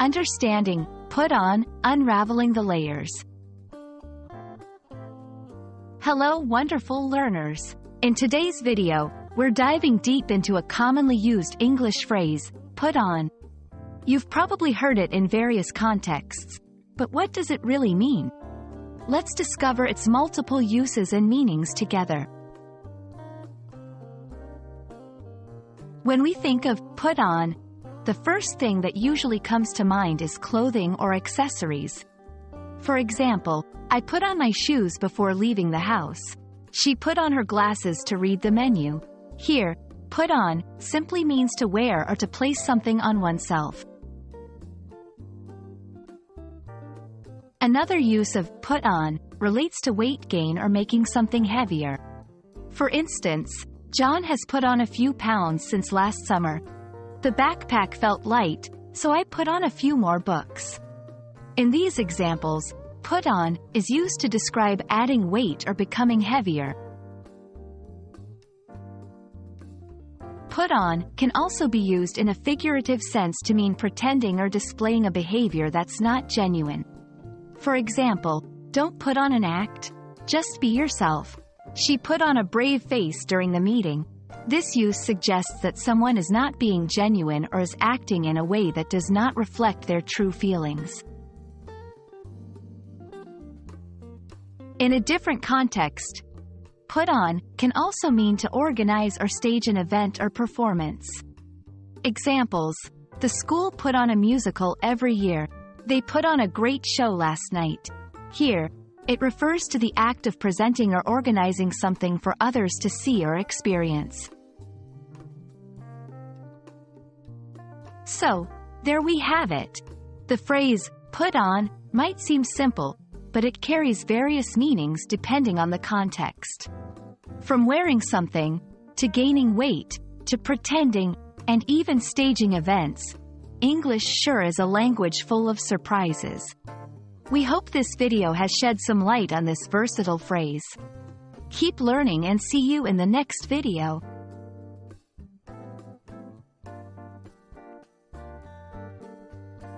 Understanding, put on, unraveling the layers. Hello wonderful learners. In today's video, we're diving deep into a commonly used English phrase, put on. You've probably heard it in various contexts, but what does it really mean? Let's discover its multiple uses and meanings together. When we think of put on, the first thing that usually comes to mind is clothing or accessories. For example, I put on my shoes before leaving the house. She put on her glasses to read the menu. Here, put on simply means to wear or to place something on oneself. Another use of put on relates to weight gain or making something heavier. For instance, John has put on a few pounds since last summer. The backpack felt light, so I put on a few more books. In these examples, put on is used to describe adding weight or becoming heavier. Put on can also be used in a figurative sense to mean pretending or displaying a behavior that's not genuine. For example, don't put on an act, just be yourself. She put on a brave face during the meeting. This use suggests that someone is not being genuine or is acting in a way that does not reflect their true feelings. In a different context, put on can also mean to organize or stage an event or performance. Examples: the school put on a musical every year. They put on a great show last night. Here, it refers to the act of presenting or organizing something for others to see or experience. So, there we have it. The phrase, put on, might seem simple, but it carries various meanings depending on the context. From wearing something, to gaining weight, to pretending, and even staging events, English sure is a language full of surprises. We hope this video has shed some light on this versatile phrase. Keep learning and see you in the next video.